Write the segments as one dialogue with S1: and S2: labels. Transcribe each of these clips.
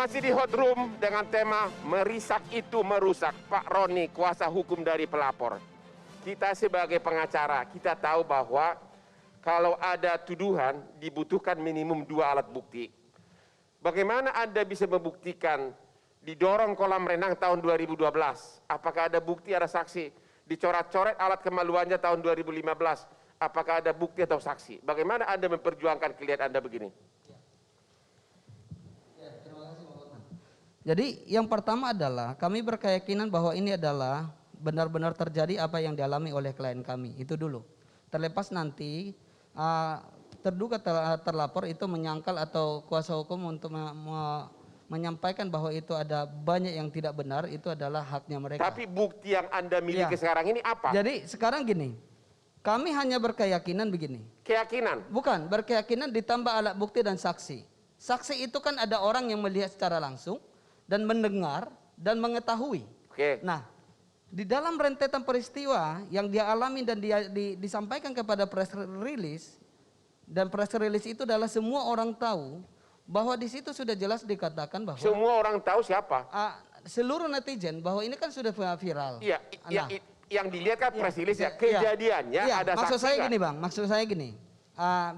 S1: Masih di Hot Room dengan tema Merisak itu Merusak. Pak Roni, kuasa hukum dari pelapor. Kita sebagai pengacara, kita tahu bahwa kalau ada tuduhan dibutuhkan minimum 2 alat bukti. Bagaimana Anda bisa membuktikan didorong kolam renang tahun 2012? Apakah ada bukti, ada saksi? Dicoret-coret alat kemaluannya tahun 2015. Apakah ada bukti atau saksi? Bagaimana Anda memperjuangkan klien Anda begini?
S2: Jadi yang pertama adalah kami berkeyakinan bahwa ini adalah benar-benar terjadi apa yang dialami oleh klien kami. Itu dulu. Terlepas nanti terduga terlapor itu menyangkal atau kuasa hukum untuk menyampaikan bahwa itu ada banyak yang tidak benar, itu adalah haknya mereka.
S1: Tapi bukti yang Anda miliki sekarang ini apa?
S2: Jadi sekarang gini, kami hanya berkeyakinan begini.
S1: Keyakinan?
S2: Bukan, berkeyakinan ditambah alat bukti dan saksi. Saksi itu kan ada orang yang melihat secara langsung dan mendengar dan mengetahui.
S1: Oke.
S2: Nah, di dalam rentetan peristiwa yang dia alami dan dia disampaikan kepada press release, dan press release itu adalah semua orang tahu bahwa di situ sudah jelas dikatakan bahwa
S1: semua orang tahu siapa?
S2: Seluruh netizen bahwa ini kan sudah viral.
S1: Iya, yang dilihat kan press release ya, kejadiannya ada saksi.
S2: Maksud saya gini Bang, maksud saya gini,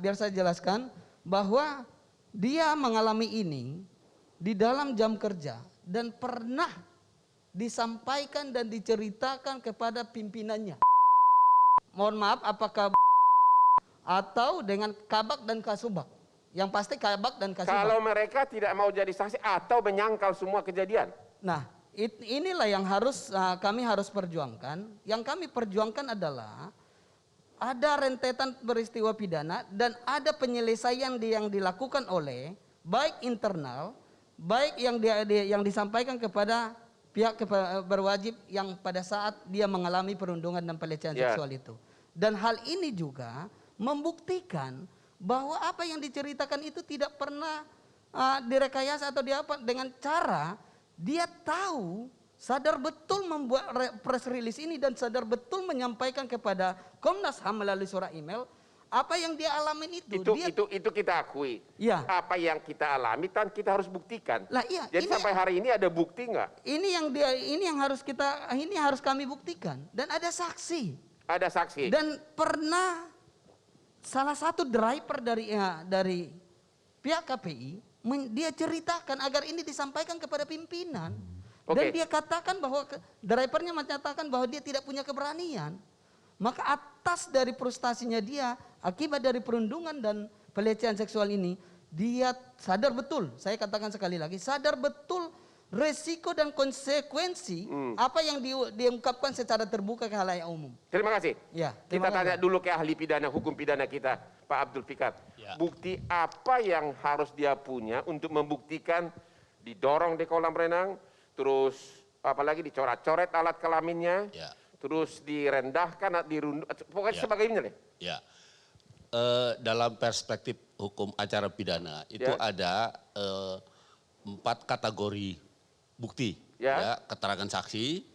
S2: biar saya jelaskan bahwa dia mengalami ini di dalam jam kerja dan pernah disampaikan dan diceritakan kepada pimpinannya. Mohon maaf, apakah atau dengan Kabak dan Kasubag? Yang pasti Kabak dan Kasubag.
S1: Kalau mereka tidak mau jadi saksi atau menyangkal semua kejadian.
S2: Nah, inilah yang harus kami harus perjuangkan. Yang kami perjuangkan adalah ada rentetan peristiwa pidana dan ada penyelesaian yang dilakukan oleh baik internal, baik yang disampaikan kepada pihak berwajib yang pada saat dia mengalami perundungan dan pelecehan seksual itu. Dan hal ini juga membuktikan bahwa apa yang diceritakan itu tidak pernah direkayasa atau dengan cara dia tahu, sadar betul membuat press release ini dan sadar betul menyampaikan kepada Komnas HAM melalui surat email apa yang dia alamin itu.
S1: Itu kita akui.
S2: Ya.
S1: Apa yang kita alami kan kita harus buktikan.
S2: Lah, iya,
S1: jadi sampai hari ini ada bukti nggak?
S2: Ini yang harus kami buktikan dan ada saksi.
S1: Ada saksi.
S2: Dan pernah salah satu driver dari pihak KPI dia ceritakan agar ini disampaikan kepada pimpinan. Dan dia katakan bahwa drivernya menyatakan bahwa dia tidak punya keberanian. Maka atas dari frustasinya dia akibat dari perundungan dan pelecehan seksual ini, dia sadar betul, saya katakan sekali lagi, sadar betul resiko dan konsekuensi apa yang diungkapkan secara terbuka ke khalayak umum.
S1: Terima kasih.
S2: Ya,
S1: kita tanya dulu ke ahli pidana, hukum pidana kita, Pak Abdul Fikar. Ya. Bukti apa yang harus dia punya untuk membuktikan didorong di kolam renang, terus apalagi dicoret-coret alat kelaminnya, terus direndahkan, pokoknya sebagainya nih.
S3: Ya. Dalam perspektif hukum acara pidana itu ada 4 kategori bukti, keterangan saksi,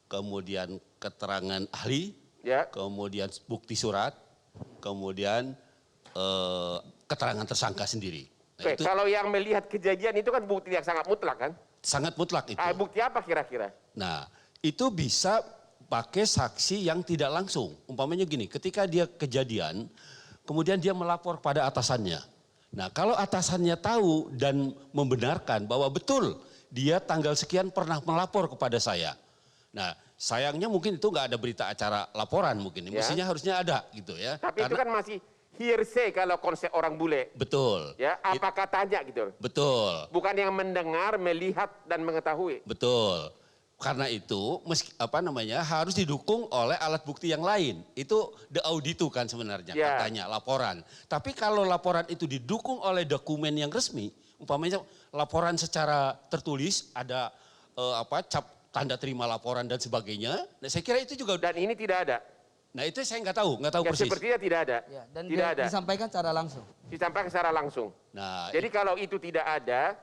S3: kemudian keterangan ahli, kemudian bukti surat, kemudian keterangan tersangka sendiri. Nah,
S1: kalau yang melihat kejadian itu kan bukti yang sangat mutlak kan?
S3: Sangat mutlak itu.
S1: Bukti apa kira-kira?
S3: Nah, itu bisa pakai saksi yang tidak langsung. Umpamanya gini, ketika dia kejadian, kemudian dia melapor pada atasannya. Nah, kalau atasannya tahu dan membenarkan bahwa betul dia tanggal sekian pernah melapor kepada saya. Nah, sayangnya mungkin itu nggak ada berita acara laporan mungkin. Mestinya harusnya ada gitu ya.
S1: Tapi itu kan masih hearsay kalau konsep orang bule.
S3: Betul.
S1: Ya, apa katanya gitu.
S3: Betul.
S1: Bukan yang mendengar, melihat dan mengetahui.
S3: Betul. Karena itu harus didukung oleh alat bukti yang lain. Itu diauditu kan sebenarnya katanya laporan. Tapi kalau laporan itu didukung oleh dokumen yang resmi, umpamanya laporan secara tertulis ada cap tanda terima laporan dan sebagainya. Nah, saya kira itu juga
S1: dan ini tidak ada.
S3: Nah, itu saya nggak tahu persis.
S1: Sepertinya tidak ada.
S2: Ya, dan tidak ada. Disampaikan secara langsung.
S1: Disampaikan secara langsung.
S3: Nah,
S1: jadi kalau itu tidak ada,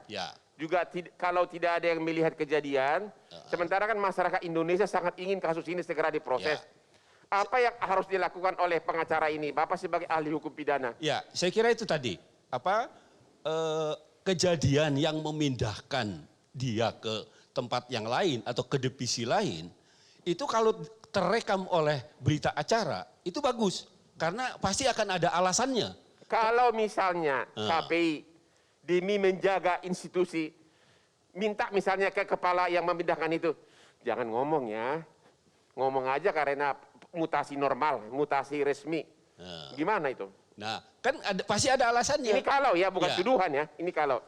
S1: juga kalau tidak ada yang melihat kejadian, sementara kan masyarakat Indonesia sangat ingin kasus ini segera diproses. Apa yang harus dilakukan oleh pengacara ini, Bapak sebagai ahli hukum pidana?
S3: Ya, saya kira itu tadi kejadian yang memindahkan dia ke tempat yang lain atau ke divisi lain, itu kalau terekam oleh berita acara, itu bagus. Karena pasti akan ada alasannya.
S1: Kalau misalnya KPI demi menjaga institusi, minta misalnya ke kepala yang memindahkan itu, jangan ngomong ya, ngomong aja karena mutasi normal, mutasi resmi. Gimana itu?
S3: Nah, kan pasti ada alasannya.
S1: Ini kalau ya, bukan
S3: Ya.
S1: tuduhan ya, ini kalau.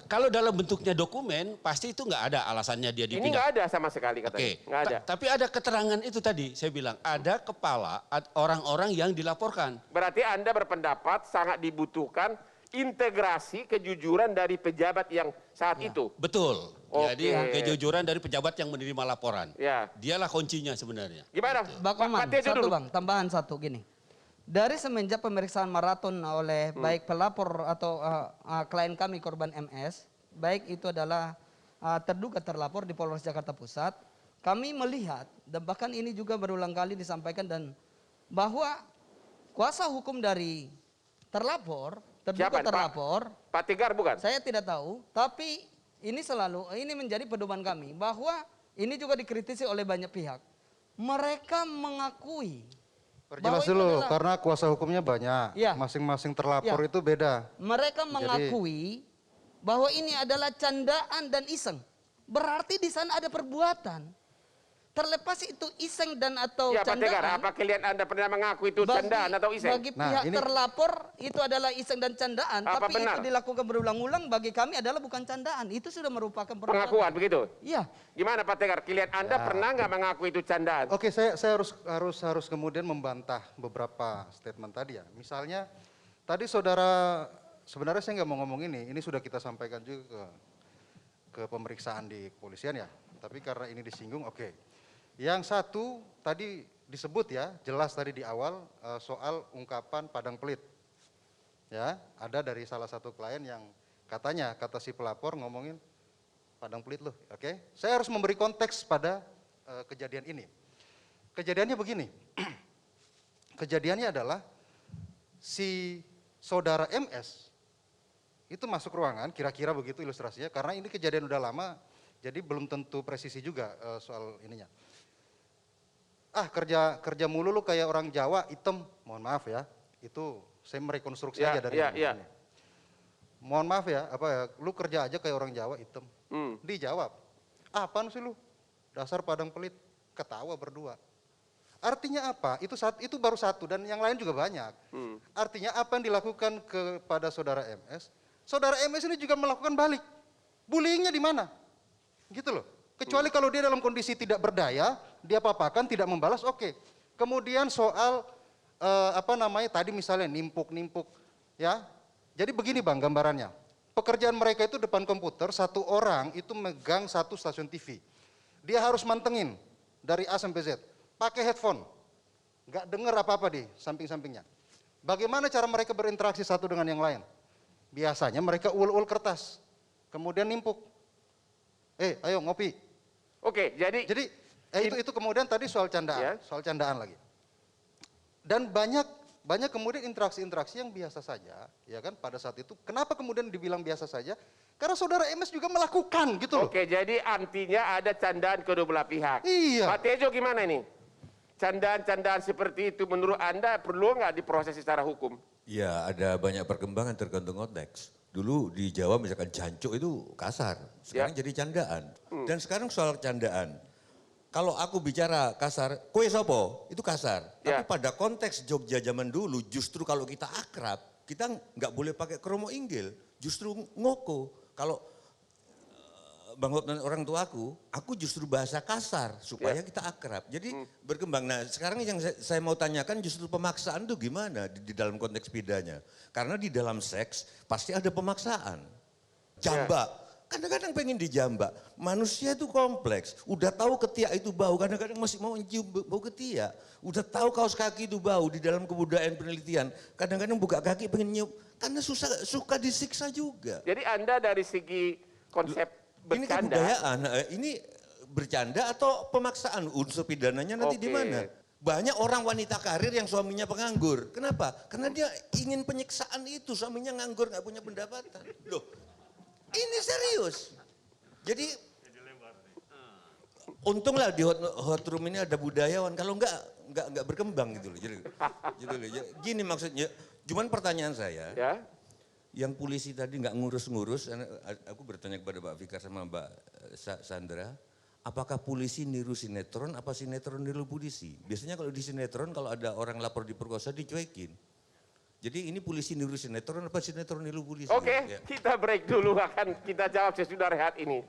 S3: Kalau dalam bentuknya dokumen, pasti itu nggak ada alasannya dia
S1: Ini
S3: dipindah.
S1: nggak ada sama sekali katanya.
S3: Oke,
S1: Nggak ada.
S3: tapi ada keterangan itu tadi, saya bilang, ada kepala orang-orang yang dilaporkan.
S1: Berarti Anda berpendapat sangat dibutuhkan integrasi kejujuran dari pejabat yang saat itu.
S3: Betul,
S1: Oke.
S3: jadi kejujuran dari pejabat yang menerima laporan.
S1: Ya.
S3: Dialah kuncinya sebenarnya.
S1: Gimana?
S2: Bang Oman,
S1: Pak Tejo
S2: satu
S1: dulu.
S2: Bang, tambahan satu gini. Dari semenjak pemeriksaan maraton oleh baik pelapor atau klien kami korban MS, baik itu adalah terduga terlapor di Polres Jakarta Pusat, kami melihat dan bahkan ini juga berulang kali disampaikan dan bahwa kuasa hukum dari terlapor, terduga
S1: Siapa?
S2: terlapor,
S1: Pak Tegar bukan?
S2: saya tidak tahu, tapi ini menjadi pedoman kami bahwa ini juga dikritisi oleh banyak pihak. Mereka mengakui
S4: Perjelas
S2: bahwa itu
S4: dulu,
S2: adalah-
S4: karena kuasa hukumnya banyak.
S2: Ya.
S4: Masing-masing terlapor
S2: Ya.
S4: itu beda.
S2: mereka mengakui bahwa ini adalah candaan dan iseng. Berarti di sana ada perbuatan. Terlepas itu iseng dan atau
S1: Ya Pak Tegar,
S2: candaan.
S1: apa klien Anda pernah mengaku itu candaan atau iseng?
S2: Bagi
S4: Nah,
S2: pihak
S4: ini-
S2: terlapor itu adalah iseng dan candaan,
S1: Apa
S2: tapi
S1: benar?
S2: itu dilakukan berulang-ulang bagi kami adalah bukan candaan. Itu sudah merupakan perbuatan.
S1: Pengakuan begitu?
S2: Iya.
S1: Gimana Pak Tegar, klien Anda pernah nggak mengaku itu candaan?
S4: Oke, saya harus kemudian membantah beberapa statement tadi ya. Misalnya, tadi saudara, sebenarnya saya nggak mau ngomong ini sudah kita sampaikan juga ke pemeriksaan di kepolisian ya. Tapi karena ini disinggung, oke. Yang satu tadi disebut ya, jelas tadi di awal soal ungkapan padang pelit. Ya, ada dari salah satu klien yang katanya, kata si pelapor ngomongin padang pelit loh, oke. Saya harus memberi konteks pada kejadian ini. Kejadiannya begini, kejadiannya adalah si saudara MS itu masuk ruangan, kira-kira begitu ilustrasinya, karena ini kejadian udah lama, jadi belum tentu presisi juga soal ininya. Kerja mulu lu kayak orang Jawa, hitam, mohon maaf ya, itu saya merekonstruksi aja dari ini. Mohon maaf ya, lu kerja aja kayak orang Jawa, hitam. Dijawab, apaan sih lu? Dasar padang pelit, ketawa berdua. Artinya apa? Itu baru satu dan yang lain juga banyak. Artinya apa yang dilakukan kepada saudara MS ini juga melakukan balik. Bullyingnya di mana? Gitu loh. Kecuali kalau dia dalam kondisi tidak berdaya, dia papakan, tidak membalas, oke. Kemudian soal tadi misalnya nimpuk, ya. Jadi begini Bang gambarannya. Pekerjaan mereka itu depan komputer, satu orang itu megang satu stasiun TV. Dia harus mantengin dari A sampai Z, pakai headphone. Nggak dengar apa-apa di samping-sampingnya. Bagaimana cara mereka berinteraksi satu dengan yang lain? Biasanya mereka ul-ul kertas, kemudian nimpuk. Ayo ngopi.
S1: Oke, jadi
S4: itu kemudian tadi soal candaan, soal candaan lagi. Dan banyak kemudian interaksi-interaksi yang biasa saja, ya kan pada saat itu. Kenapa kemudian dibilang biasa saja? Karena saudara MS juga melakukan gitu loh.
S1: Oke, jadi artinya ada candaan kedua belah pihak.
S4: Iya.
S1: Pak Tejo gimana ini? Candaan-candaan seperti itu menurut Anda perlu nggak diproses secara hukum?
S5: Ya, ada banyak perkembangan tergantung konteks. Dulu di Jawa misalkan jancuk itu kasar, sekarang jadi candaan. Dan sekarang soal candaan, kalau aku bicara kasar, kue sopo itu kasar. Tapi pada konteks Jogja zaman dulu justru kalau kita akrab, kita nggak boleh pakai kromo inggil, justru ngoko. Kalau Bang Hotman orang tuaku, aku justru bahasa kasar supaya kita akrab. Jadi berkembang. Nah sekarang yang saya mau tanyakan justru pemaksaan itu gimana di dalam konteks pidana. Karena di dalam seks pasti ada pemaksaan. Jambak, kadang-kadang pengen dijambak. Manusia itu kompleks, udah tahu ketiak itu bau, kadang-kadang masih mau mencium bau ketiak. Udah tahu kaos kaki itu bau di dalam kebudayaan penelitian. Kadang-kadang buka kaki pengen nyium, karena suka disiksa juga.
S1: Jadi Anda dari segi konsep bercanda.
S5: Ini kebudayaan, ini bercanda atau pemaksaan unsur pidananya nanti di mana? Banyak orang wanita karir yang suaminya penganggur. Kenapa? Karena dia ingin penyiksaan itu, suaminya nganggur, nggak punya pendapatan. Loh, ini serius. Jadi, untunglah di hot room ini ada budayawan. Kalau nggak berkembang gitu loh. Gini maksudnya. Cuman pertanyaan saya, ya? Yang polisi tadi nggak ngurus-ngurus. Aku bertanya kepada Pak Fikar sama Mbak Sandra. Apakah polisi niru sinetron, apa sinetron niru polisi? Biasanya kalau di sinetron, kalau ada orang lapor diperkosa, dicuekin. Jadi ini polisi niru sinetron, apa sinetron niru polisi?
S1: Oke, kita break dulu, akan kita jawab sesudah rehat ini.